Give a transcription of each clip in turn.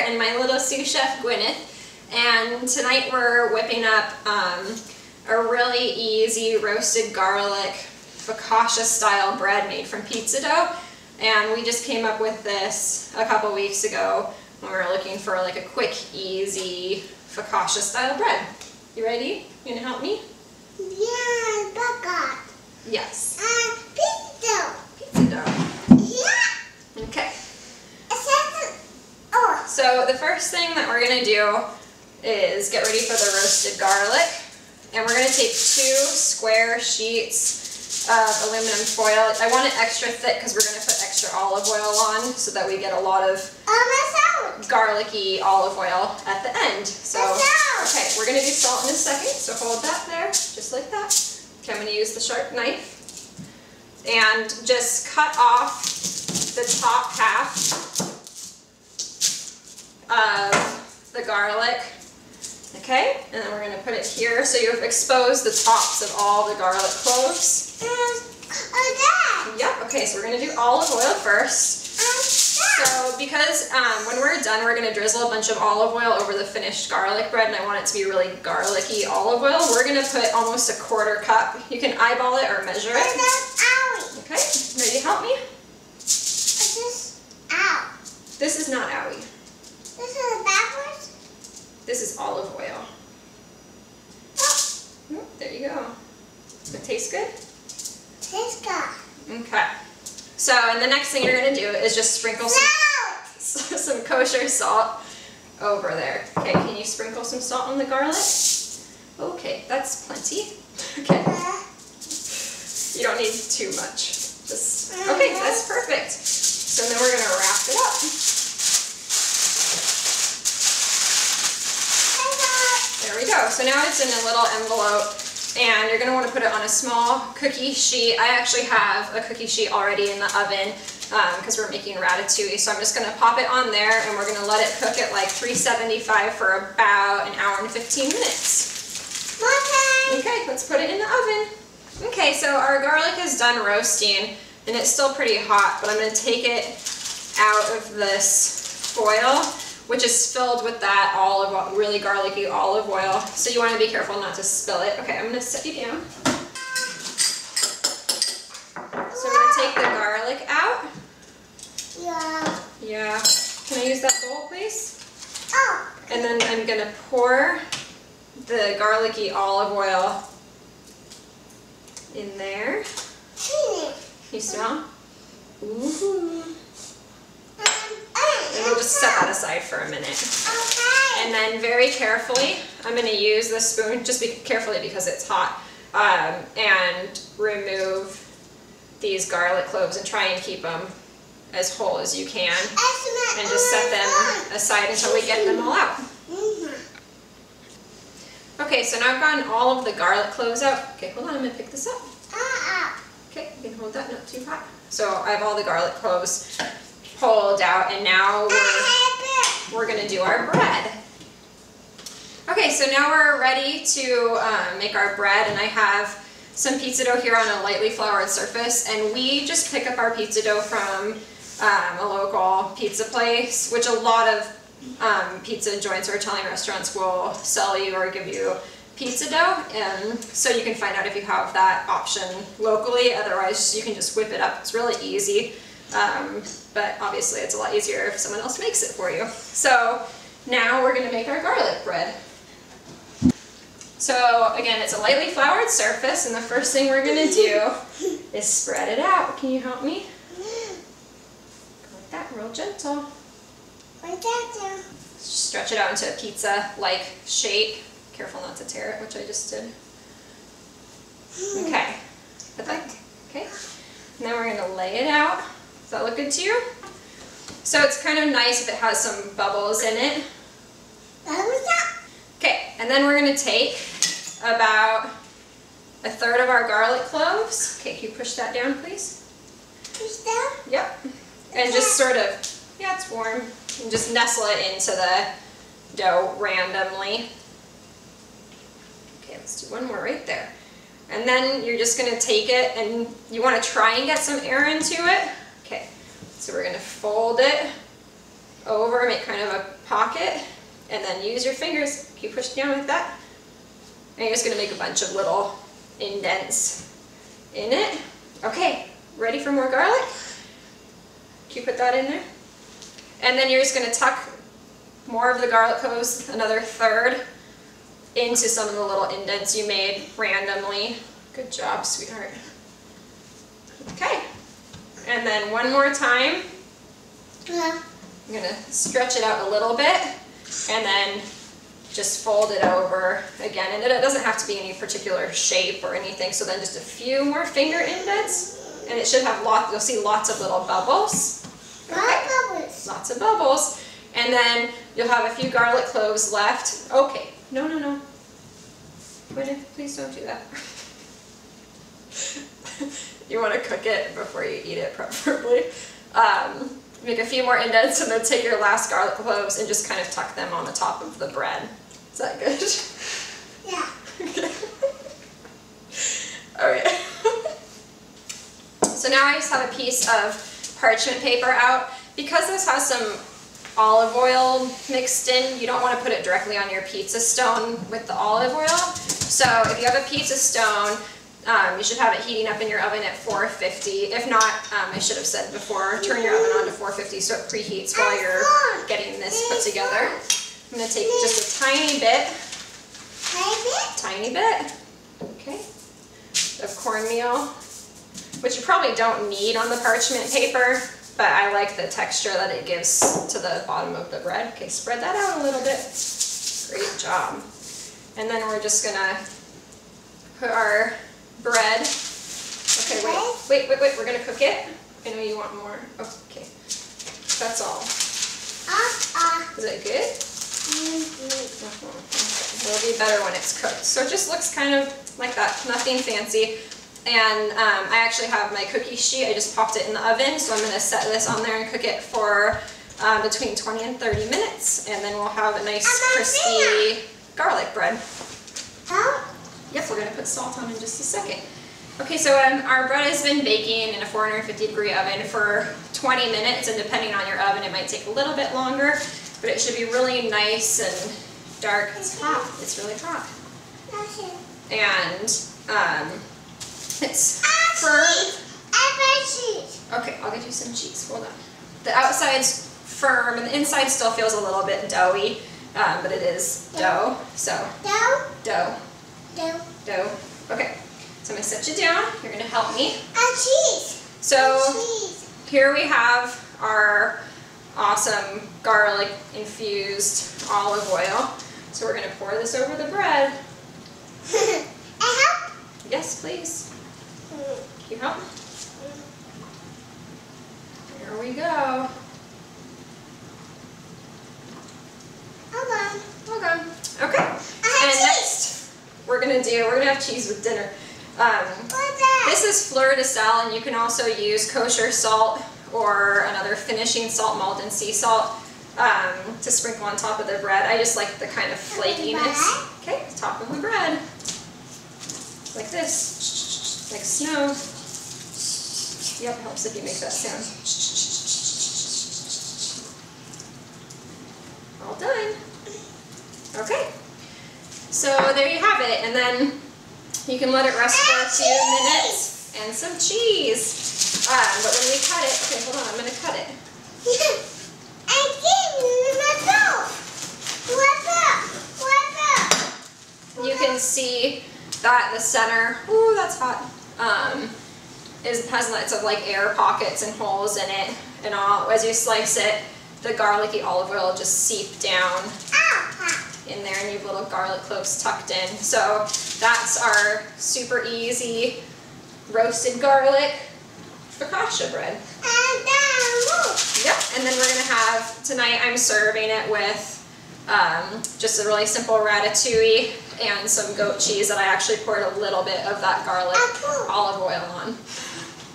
and my little sous chef Gwyneth, and tonight we're whipping up a really easy roasted garlic focaccia style bread made from pizza dough, and we just came up with this a couple weeks ago when we were looking for like a quick, easy focaccia style bread. You ready? You gonna help me? Yeah, baguette. Yes. Pizza dough. Pizza dough. Yeah. Okay. Oh. So the first thing that we're gonna do is get ready for the roasted garlic, and we're gonna take 2 square sheets of aluminum foil. I want it extra thick because we're gonna put extra olive oil on so that we get a lot of garlicky olive oil at the end. So, okay, we're gonna do salt in a second, so hold that there, just like that. Okay, I'm gonna use the sharp knife and just cut off the top half of the garlic. Okay, and then we're gonna put it here so you've exposed the tops of all the garlic cloves. Yep, okay, so we're gonna do olive oil first. So because when we're done, we're going to drizzle a bunch of olive oil over the finished garlic bread, and I want it to be really garlicky olive oil. We're going to put almost a 1/4 cup. You can eyeball it or measure it. Okay, ready to help me? This is not owie. This is backwards? This is olive oil. Oh, there you go. Does it taste good? Tastes good. Okay. So, and the next thing you're going to do is just sprinkle some kosher salt over there. Okay, can you sprinkle some salt on the garlic? Okay, that's plenty. Okay. You don't need too much. Just, okay, that's perfect. So then we're going to wrap it up. There we go. So now it's in a little envelope, and you're going to want to put it on a small cookie sheet. I actually have a cookie sheet already in the oven because we're making ratatouille. So I'm just going to pop it on there, and we're going to let it cook at like 375 for about 1 hour and 15 minutes. Okay, let's put it in the oven. Okay, so our garlic is done roasting, and it's still pretty hot, but I'm going to take it out of this foil, which is filled with that really garlicky olive oil. So you want to be careful not to spill it. Okay, I'm going to set you down. So I'm going to take the garlic out. Yeah. Can I use that bowl, please? Oh. And then I'm going to pour the garlicky olive oil in there. You smell? Ooh. And we'll just set that aside for a minute. Okay. And then very carefully, I'm going to use the spoon, just be carefully because it's hot, and remove these garlic cloves and try and keep them as whole as you can. And just set them aside until we get them all out. Okay, so now I've gotten all of the garlic cloves out. Okay, hold on, I'm going to pick this up. Okay, you can hold that, not too hot. So I have all the garlic cloves pulled out, and now we're going to do our bread. Okay, so now we're ready to make our bread, and I have some pizza dough here on a lightly floured surface, and we just pick up our pizza dough from a local pizza place, which a lot of pizza joints or Italian restaurants will sell you or give you pizza dough, and so you can find out if you have that option locally. Otherwise, you can just whip it up. It's really easy, but obviously it's a lot easier if someone else makes it for you. So now we're going to make our garlic bread. So again, it's a lightly floured surface, and the first thing we're going to do is spread it out. Can you help me? Like that, real gentle. Like that. Stretch it out into a pizza-like shape. Careful not to tear it, which I just did. Okay. Okay. And then we're going to lay it out. Does that look good to you? So it's kind of nice if it has some bubbles in it. Okay, and then we're going to take about 1/3 of our garlic cloves. Okay, can you push that down, please? Push down? Yep. And just sort of, yeah, it's warm. And just nestle it into the dough randomly. Okay, let's do one more right there. And then you're just going to take it, and you want to try and get some air into it. Okay, so we're going to fold it over, make kind of a pocket, and then use your fingers, keep pushing down like that. And you're just gonna make a bunch of little indents in it. Okay, ready for more garlic? Can you put that in there? And then you're just gonna tuck more of the garlic cloves, another third, into some of the little indents you made randomly. Good job, sweetheart. Okay, and then one more time. I'm gonna stretch it out a little bit, and then just fold it over again. And it doesn't have to be any particular shape or anything, so then just a few more finger indents, and it should have lots, you'll see lots of little bubbles. Okay. Lots of bubbles. And then you'll have a few garlic cloves left. Okay, no. Gwyneth, please don't do that. You want to cook it before you eat it, preferably. Make a few more indents, and then take your last garlic cloves and just kind of tuck them on the top of the bread. Is that good? Yeah. Okay. So now I just have a piece of parchment paper out. Because this has some olive oil mixed in, you don't want to put it directly on your pizza stone with the olive oil. So if you have a pizza stone, you should have it heating up in your oven at 450. If not, I should have said before, turn your oven on to 450 so it preheats while you're getting this put together. I'm going to take just a tiny bit, okay, of cornmeal, which you probably don't need on the parchment paper, but I like the texture that it gives to the bottom of the bread. Okay, spread that out a little bit. Great job. And then we're just going to put our bread. Okay, wait, we're going to cook it. I know you want more. Okay, that's all. Is it good? It'll be better when it's cooked. So it just looks kind of like that, nothing fancy. And I actually have my cookie sheet. I just popped it in the oven, so I'm going to set this on there and cook it for between 20 and 30 minutes, and then we'll have a nice crispy garlic bread. Yep, we're going to put salt on in just a second. Okay, so our bread has been baking in a 450-degree oven for 20 minutes, and depending on your oven, it might take a little bit longer, but it should be really nice and dark. It's hot. It's really hot. And it's firm. Okay, I'll get you some cheese. Hold on. The outside's firm, and the inside still feels a little bit doughy, but it is dough. So dough. Okay, so I'm gonna set you down. You're gonna help me. Cheese. So here we have our awesome garlic infused olive oil. So we're gonna pour this over the bread. Help? Yes, please. Can you help? Here we go. Okay. And next, we're gonna have cheese with dinner. This is fleur de sel, and you can also use kosher salt or another finishing salt, Maldon sea salt, to sprinkle on top of the bread. I just like the kind of flakiness. Okay, top of the bread. Like this, like snow. Yep, helps if you make that sound. All done. Okay, so there you have it, and then you can let it rest for a few minutes, and some cheese. But when we cut it, okay, hold on, I'm going to cut it. You can see that the center, ooh, that's hot, has lots of like air pockets and holes in it, and all. As you slice it, the garlicky olive oil will just seep down in there, and you have little garlic cloves tucked in. So that's our super easy roasted garlic focaccia bread. Yep, and then we're going to have, tonight I'm serving it with just a really simple ratatouille and some goat cheese that I actually poured a little bit of that garlic olive oil on.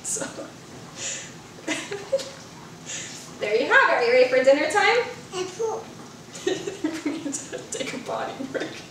So there you have it. Are you ready for dinner time? Take a body break.